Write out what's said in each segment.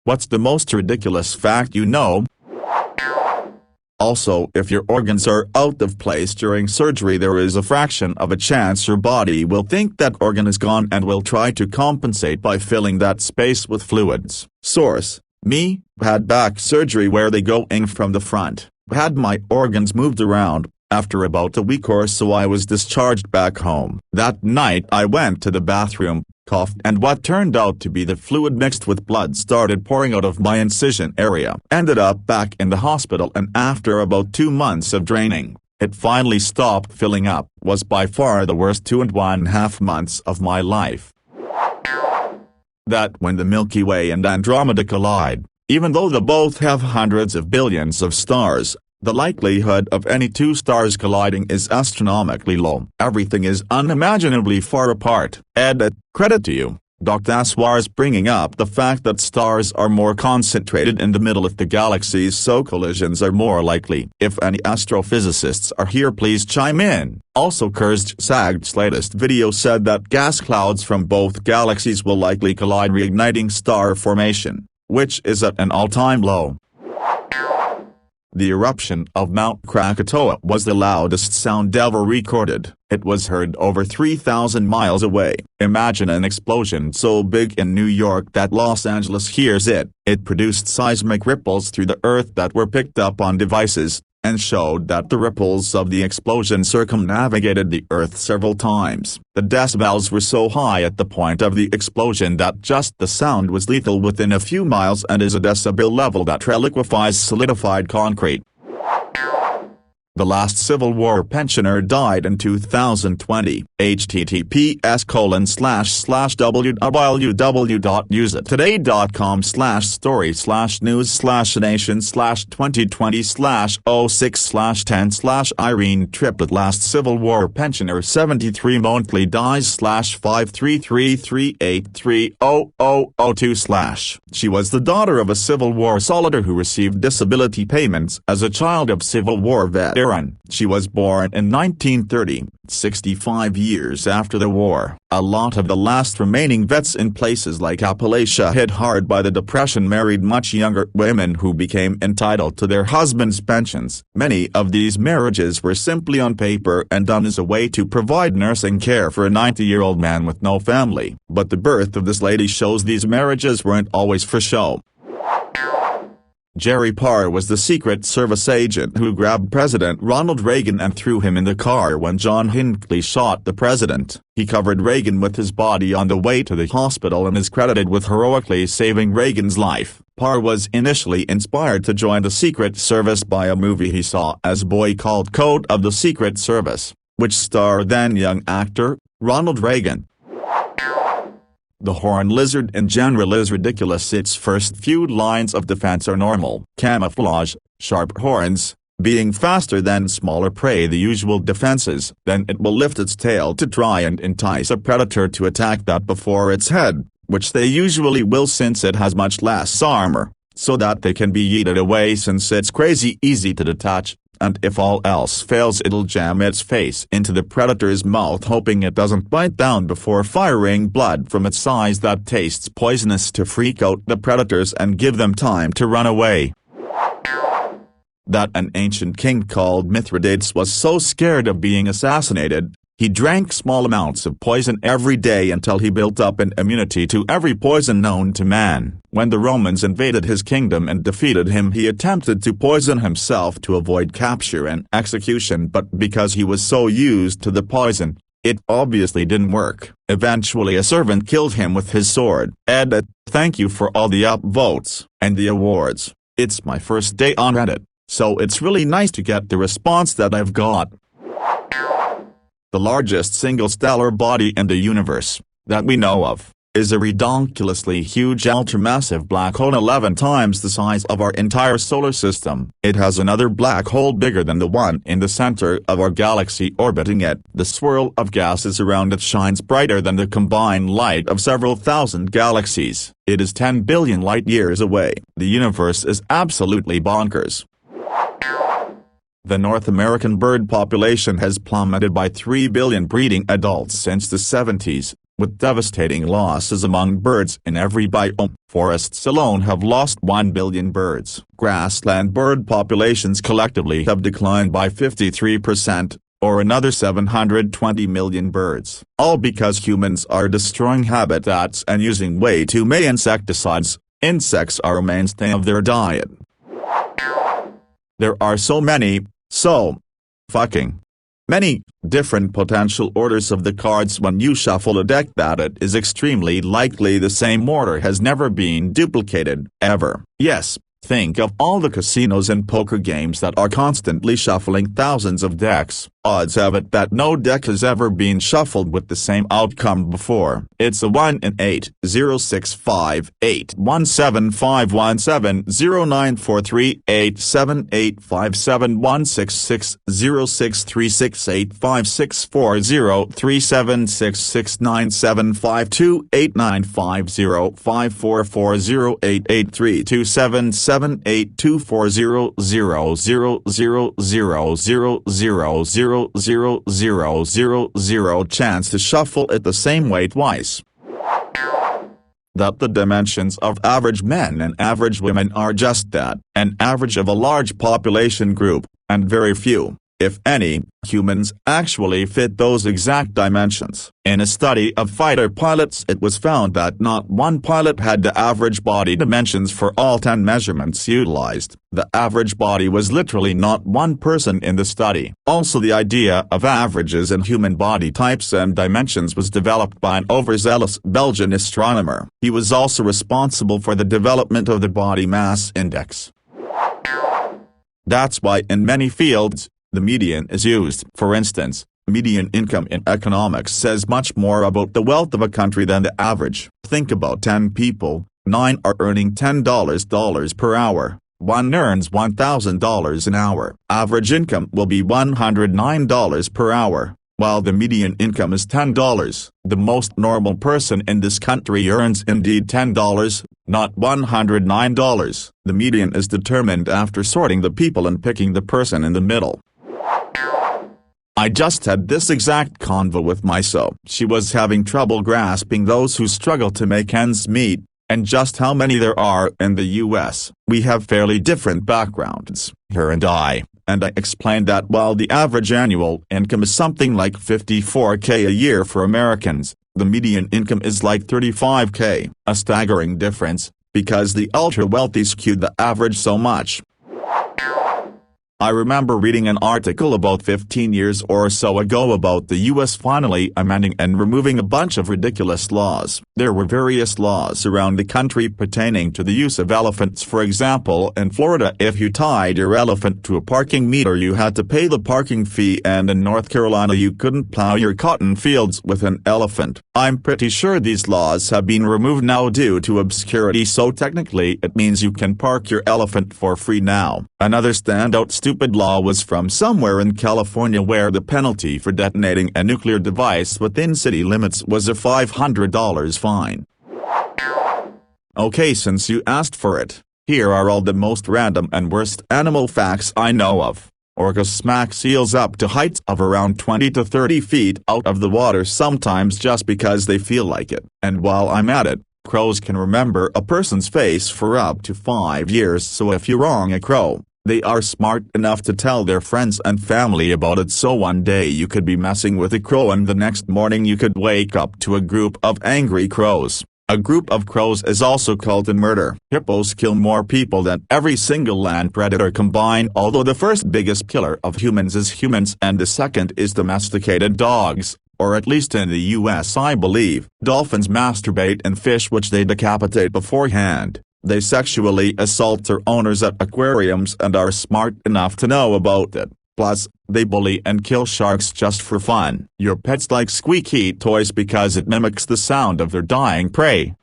What's the most ridiculous fact you know? Also, if your organs are out of place during surgery, there is a fraction of a chance your body will think that organ is gone and will try to compensate by filling that space with fluids. Source: me, had back surgery where they go in from the front, had my organs moved around. After about a week or so I was discharged back home. That night I went to the bathroom, coughed, and what turned out to be the fluid mixed with blood started pouring out of my incision area. Ended up back in the hospital, and after about 2 months of draining, it finally stopped filling up. Was by far the worst 2.5 months of my life. That when the Milky Way and Andromeda collide, even though they both have hundreds of billions of stars, the likelihood of any two stars colliding is astronomically low. Everything is unimaginably far apart. Ed, credit to you, Dr. Aswar's bringing up the fact that stars are more concentrated in the middle of the galaxies, so collisions are more likely. If any astrophysicists are here, please chime in. Also, Kurzge Sag's latest video said that gas clouds from both galaxies will likely collide, reigniting star formation, which is at an all-time low. The eruption of Mount Krakatoa was the loudest sound ever recorded. It was heard over 3,000 miles away. Imagine an explosion so big in New York that Los Angeles hears it. It produced seismic ripples through the earth that were picked up on devices, and showed that the ripples of the explosion circumnavigated the earth several times. The decibels were so high at the point of the explosion that just the sound was lethal within a few miles and is a decibel level that reliquefies solidified concrete. The last Civil War pensioner died in 2020. https://www.usetoday.com/story/news/2020/06/10/Irene Triplett. Last Civil War pensioner 73 monthly dies /53333830002/. She was the daughter of a Civil War soldier who received disability payments as a child of Civil War veteran. She was born in 1930, 65 years after the war. A lot of the last remaining vets in places like Appalachia hit hard by the Depression married much younger women who became entitled to their husbands' pensions. Many of these marriages were simply on paper and done as a way to provide nursing care for a 90-year-old man with no family. But the birth of this lady shows these marriages weren't always for show. Jerry Parr was the Secret Service agent who grabbed President Ronald Reagan and threw him in the car when John Hinckley shot the president. He covered Reagan with his body on the way to the hospital and is credited with heroically saving Reagan's life. Parr was initially inspired to join the Secret Service by a movie he saw as a boy called Code of the Secret Service, which starred then young actor Ronald Reagan. The horned lizard in general is ridiculous. Its first few lines of defense are normal camouflage, sharp horns, being faster than smaller prey, the usual defenses. Then it will lift its tail to try and entice a predator to attack that before its head, which they usually will since it has much less armor, so that they can be yeeted away since it's crazy easy to detach. And if all else fails, it'll jam its face into the predator's mouth, hoping it doesn't bite down before firing blood from its eyes that tastes poisonous to freak out the predators and give them time to run away. That an ancient king called Mithridates was so scared of being assassinated, he drank small amounts of poison every day until he built up an immunity to every poison known to man. When the Romans invaded his kingdom and defeated him, he attempted to poison himself to avoid capture and execution, but because he was so used to the poison, it obviously didn't work. Eventually a servant killed him with his sword. Ed, thank you for all the upvotes and the awards. It's my first day on Reddit, so it's really nice to get the response that I've got. The largest single stellar body in the universe, that we know of, is a ridiculously huge ultramassive black hole 11 times the size of our entire solar system. It has another black hole bigger than the one in the center of our galaxy orbiting it. The swirl of gases around it shines brighter than the combined light of several thousand galaxies. It is 10 billion light-years away. The universe is absolutely bonkers. The North American bird population has plummeted by 3 billion breeding adults since the 70s, with devastating losses among birds in every biome. Forests alone have lost 1 billion birds. Grassland bird populations collectively have declined by 53%, or another 720 million birds. All because humans are destroying habitats and using way too many insecticides. Insects are a mainstay of their diet. There are so fucking many different potential orders of the cards when you shuffle a deck that it is extremely likely the same order has never been duplicated, ever. Yes, think of all the casinos and poker games that are constantly shuffling thousands of decks. Odds have it that no deck has ever been shuffled with the same outcome before. It's a 1 in 8. 06581709438878540383277782400000000 chance to shuffle it the same way twice. That the dimensions of average men and average women are just that, an average of a large population group, and very few, if any, humans actually fit those exact dimensions. In a study of fighter pilots, it was found that not one pilot had the average body dimensions for all 10 measurements utilized. The average body was literally not one person in the study. Also, the idea of averages in human body types and dimensions was developed by an overzealous Belgian astronomer. He was also responsible for the development of the body mass index. That's why in many fields, the median is used. For instance, median income in economics says much more about the wealth of a country than the average. Think about 10 people, 9 are earning $10 per hour, 1 earns $1,000 an hour. Average income will be $109 per hour, while the median income is $10. The most normal person in this country earns indeed $10, not $109. The median is determined after sorting the people and picking the person in the middle. I just had this exact convo with my so. She was having trouble grasping those who struggle to make ends meet, and just how many there are in the US. We have fairly different backgrounds, her and I explained that while the average annual income is something like $54K a year for Americans, the median income is like $35K, a staggering difference, because the ultra-wealthy skewed the average so much. I remember reading an article about 15 years or so ago about the US finally amending and removing a bunch of ridiculous laws. There were various laws around the country pertaining to the use of elephants. For example, in Florida, if you tied your elephant to a parking meter you had to pay the parking fee, and in North Carolina you couldn't plow your cotton fields with an elephant. I'm pretty sure these laws have been removed now due to obscurity, so technically it means you can park your elephant for free now. Another standout stupid law was from somewhere in California where the penalty for detonating a nuclear device within city limits was a $500 fine. Okay, since you asked for it, here are all the most random and worst animal facts I know of. Orcas smack seals up to heights of around 20 to 30 feet out of the water, sometimes just because they feel like it. And while I'm at it, crows can remember a person's face for up to 5 years, so if you wrong a crow, they are smart enough to tell their friends and family about it. So one day you could be messing with a crow and the next morning you could wake up to a group of angry crows. A group of crows is also called a murder. Hippos kill more people than every single land predator combined, although the first biggest killer of humans is humans and the second is domesticated dogs, or at least in the US I believe. Dolphins masturbate in fish which they decapitate beforehand. They sexually assault their owners at aquariums and are smart enough to know about it. Plus, they bully and kill sharks just for fun. Your pets like squeaky toys because it mimics the sound of their dying prey.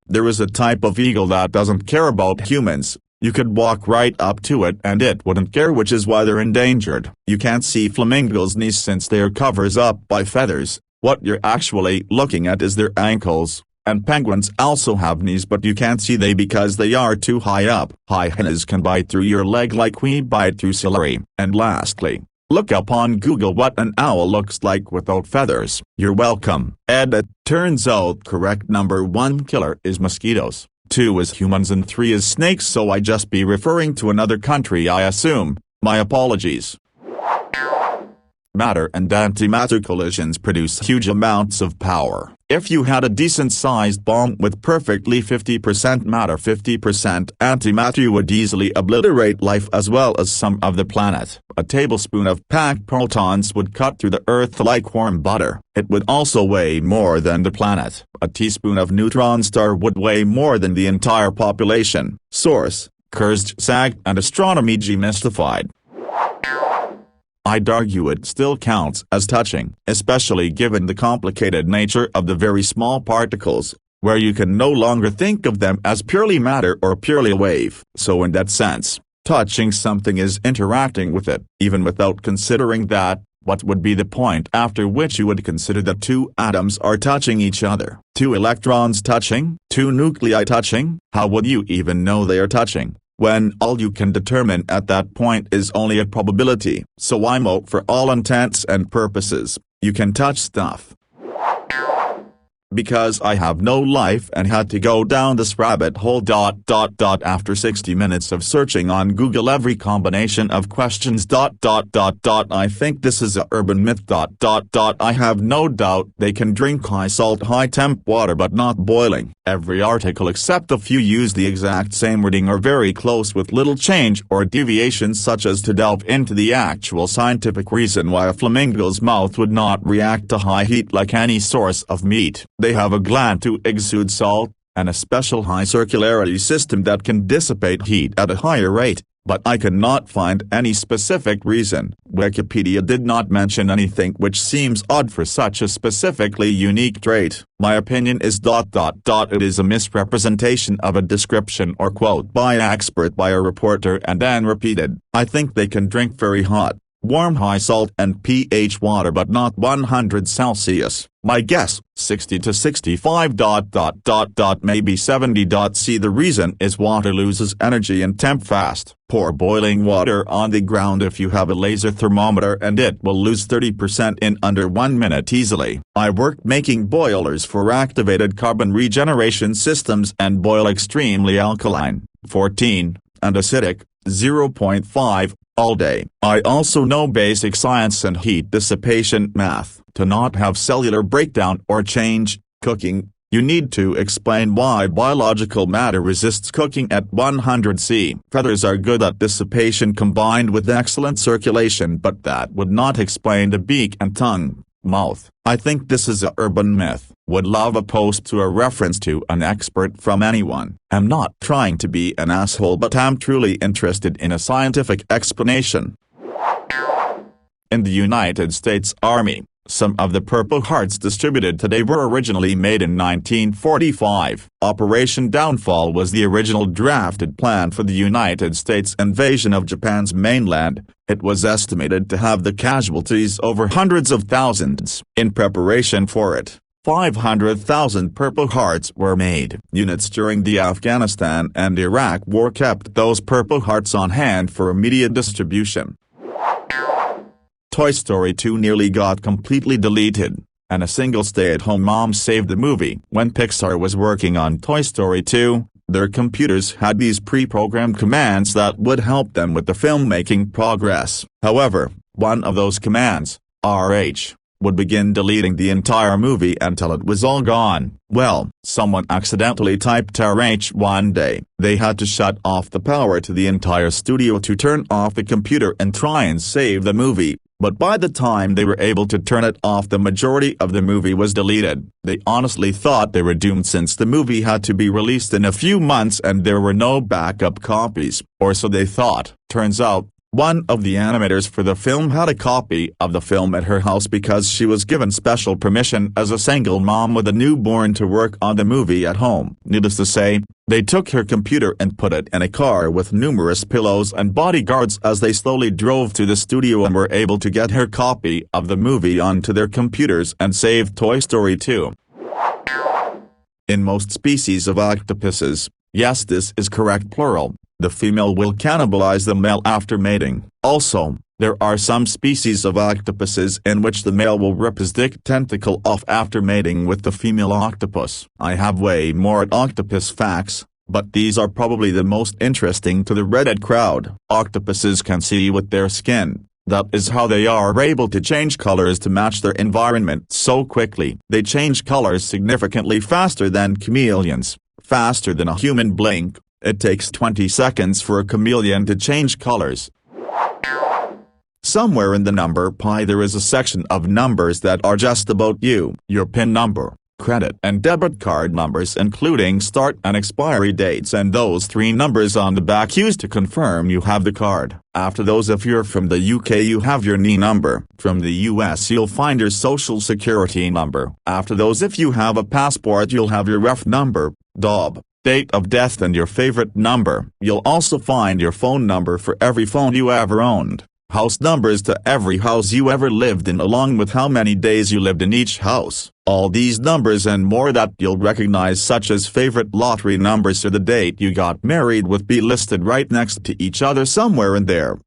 There is a type of eagle that doesn't care about humans. You could walk right up to it and it wouldn't care, which is why they're endangered. You can't see flamingos' knees since they're covered up by feathers. What you're actually looking at is their ankles. And penguins also have knees, but you can't see they because they are too high up. Hyenas can bite through your leg like we bite through celery. And lastly, Look up on Google what an owl looks like without feathers. You're welcome. Edit. Turns out correct number 1 killer is mosquitoes, 2 is humans and 3 is snakes, so I just be referring to another country I assume. My apologies. Matter and antimatter collisions produce huge amounts of power. If you had a decent-sized bomb with perfectly 50% matter 50% antimatter, you would easily obliterate life as well as some of the planet. A tablespoon of packed protons would cut through the Earth like warm butter. It would also weigh more than the planet. A teaspoon of neutron star would weigh more than the entire population. Source: Kurzgesagt and Astronomy Demystified. I'd argue it still counts as touching, especially given the complicated nature of the very small particles, where you can no longer think of them as purely matter or purely a wave. So in that sense, touching something is interacting with it. Even without considering that, what would be the point after which you would consider that 2 atoms are touching each other? 2 electrons touching? 2 nuclei touching? How would you even know they are touching, when all you can determine at that point is only a probability? So I'm out for all intents and purposes. You can touch stuff. Because I have no life and had to go down this rabbit hole. After 60 minutes of searching on Google every combination of questions. I think this is a urban myth. I have no doubt they can drink high salt high temp water but not boiling. Every article except a few use the exact same wording or very close with little change or deviation, such as to delve into the actual scientific reason why a flamingo's mouth would not react to high heat like any source of meat. They have a gland to exude salt, and a special high circularity system that can dissipate heat at a higher rate, but I cannot find any specific reason. Wikipedia did not mention anything, which seems odd for such a specifically unique trait. My opinion is ... It is a misrepresentation of a description or quote by an expert by a reporter and then repeated. I think they can drink very hot, warm high salt and pH water but not 100 Celsius. My guess, 60 to 65 ... maybe 70 . See, the reason is water loses energy and temp fast. Pour boiling water on the ground if you have a laser thermometer and it will lose 30% in under 1 minute easily. I worked making boilers for activated carbon regeneration systems and boil extremely alkaline, 14, and acidic, 0.5, all day. I also know basic science and heat dissipation math. To not have cellular breakdown or change, cooking, you need to explain why biological matter resists cooking at 100 C. Feathers are good at dissipation combined with excellent circulation, but that would not explain the beak and tongue, mouth. I think this is a urban myth. Would love a post to a reference to an expert from anyone. I'm not trying to be an asshole, but I'm truly interested in a scientific explanation. In the United States Army, some of the Purple Hearts distributed today were originally made in 1945. Operation Downfall was the original drafted plan for the United States invasion of Japan's mainland. It was estimated to have the casualties over hundreds of thousands. In preparation for it, 500,000 Purple Hearts were made. Units during the Afghanistan and Iraq War kept those Purple Hearts on hand for immediate distribution. Toy Story 2 nearly got completely deleted, and a single stay-at-home mom saved the movie. When Pixar was working on Toy Story 2, their computers had these pre-programmed commands that would help them with the filmmaking progress. However, one of those commands, RH, would begin deleting the entire movie until it was all gone. Well, someone accidentally typed RH one day. They had to shut off the power to the entire studio to turn off the computer and try and save the movie. But by the time they were able to turn it off, the majority of the movie was deleted. They honestly thought they were doomed since the movie had to be released in a few months and there were no backup copies, or so they thought. Turns out, one of the animators for the film had a copy of the film at her house because she was given special permission as a single mom with a newborn to work on the movie at home. Needless to say, they took her computer and put it in a car with numerous pillows and bodyguards as they slowly drove to the studio and were able to get her copy of the movie onto their computers and save Toy Story 2. In most species of octopuses, yes, this is correct plural, the female will cannibalize the male after mating. Also, There are some species of octopuses in which the male will rip his dick tentacle off after mating with the female octopus. I have way more octopus facts, but these are probably the most interesting to the Reddit crowd. Octopuses can see with their skin. That is how they are able to change colors to match their environment so quickly. They change colors significantly faster than chameleons, faster than a human blink. It takes 20 seconds for a chameleon to change colors. Somewhere in the number pi there is a section of numbers that are just about you. Your PIN number, credit and debit card numbers including start and expiry dates, and those 3 numbers on the back used to confirm you have the card. After those, if you're from the UK, you have your NI number. From the US you'll find your social security number. After those, if you have a passport, you'll have your ref number, DOB, date of death, and your favorite number. You'll also find your phone number for every phone you ever owned. House numbers to every house you ever lived in, along with how many days you lived in each house. All these numbers and more that you'll recognize, such as favorite lottery numbers or the date you got married, will be listed right next to each other somewhere in there.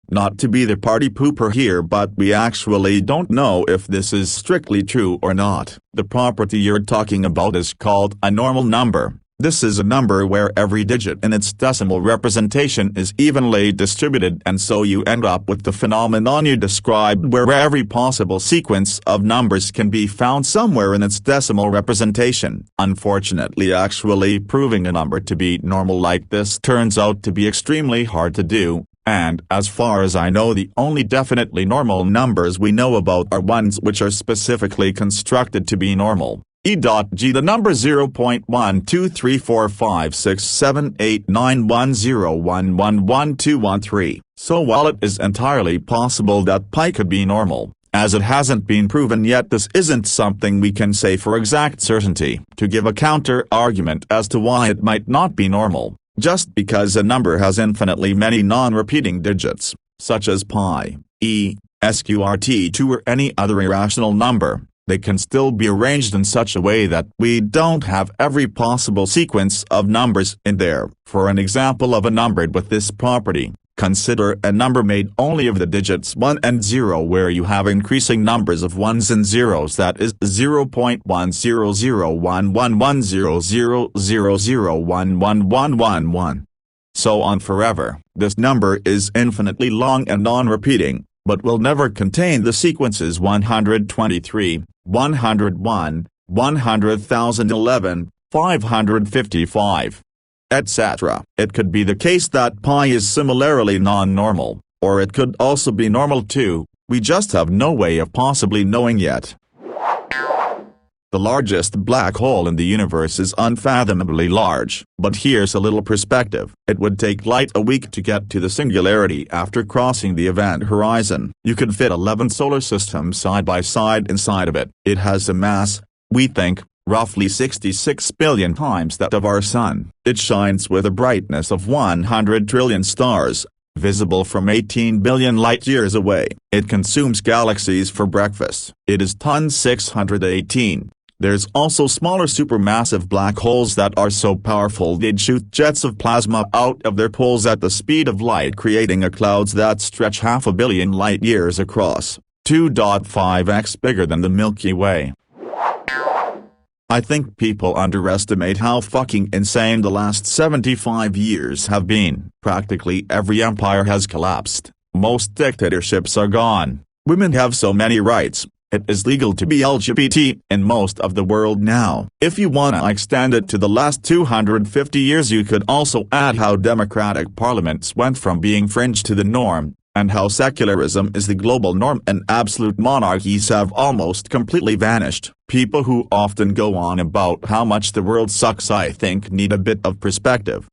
Not to be the party pooper here, but we actually don't know if this is strictly true or not. The property you're talking about is called a normal number. This is a number where every digit in its decimal representation is evenly distributed, and so you end up with the phenomenon you described, where every possible sequence of numbers can be found somewhere in its decimal representation. Unfortunately, actually proving a number to be normal like this turns out to be extremely hard to do, and as far as I know, the only definitely normal numbers we know about are ones which are specifically constructed to be normal. E.g. the number 0.12345678910111213. So while it is entirely possible that pi could be normal, as it hasn't been proven yet, this isn't something we can say for exact certainty. To give a counter-argument as to why it might not be normal, just because a number has infinitely many non-repeating digits, such as pi, sqrt2 or any other irrational number, they can still be arranged in such a way that we don't have every possible sequence of numbers in there. For an example of a number with this property, consider a number made only of the digits 1 and 0, where you have increasing numbers of ones and zeros, that is 0.1001110001111, so on forever. This number is infinitely long and non-repeating, but will never contain the sequences 123, 101, 100,011, 555, etc. It could be the case that pi is similarly non-normal, or it could also be normal too. We just have no way of possibly knowing yet. The largest black hole in the universe is unfathomably large, but here's a little perspective. It would take light a week to get to the singularity after crossing the event horizon. You could fit 11 solar systems side by side inside of it. It has a mass, we think, roughly 66 billion times that of our sun. It shines with a brightness of 100 trillion stars, visible from 18 billion light-years away. It consumes galaxies for breakfast. It is ton 618. There's also smaller supermassive black holes that are so powerful they'd shoot jets of plasma out of their poles at the speed of light, creating a clouds that stretch 500 billion light-years across, 2.5x bigger than the Milky Way. I think people underestimate how fucking insane the last 75 years have been. Practically every empire has collapsed. Most dictatorships are gone. Women have so many rights. It is legal to be LGBT in most of the world now. If you wanna extend it to the last 250 years, you could also add how democratic parliaments went from being fringe to the norm, and how secularism is the global norm and absolute monarchies have almost completely vanished. People who often go on about how much the world sucks, I think, need a bit of perspective.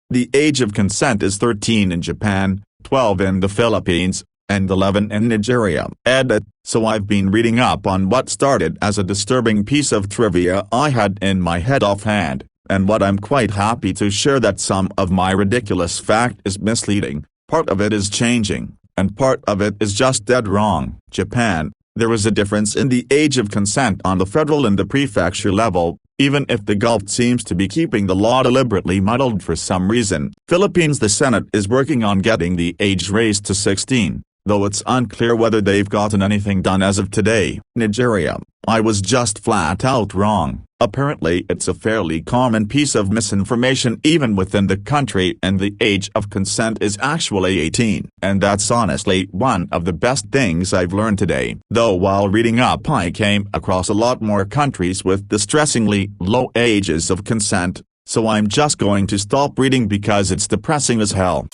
The age of consent is 13 in Japan, 12 in the Philippines, and 11 in Nigeria. Edit. So I've been reading up on what started as a disturbing piece of trivia I had in my head offhand, and what I'm quite happy to share that some of my ridiculous fact is misleading, part of it is changing, and part of it is just dead wrong. Japan, there is a difference in the age of consent on the federal and the prefecture level, even if the Gulf seems to be keeping the law deliberately muddled for some reason. Philippines. The Senate is working on getting the age raised to 16, though it's unclear whether they've gotten anything done as of today. Nigeria. I was just flat out wrong. Apparently it's a fairly common piece of misinformation even within the country, and the age of consent is actually 18. And that's honestly one of the best things I've learned today. Though while reading up I came across a lot more countries with distressingly low ages of consent, so I'm just going to stop reading because it's depressing as hell.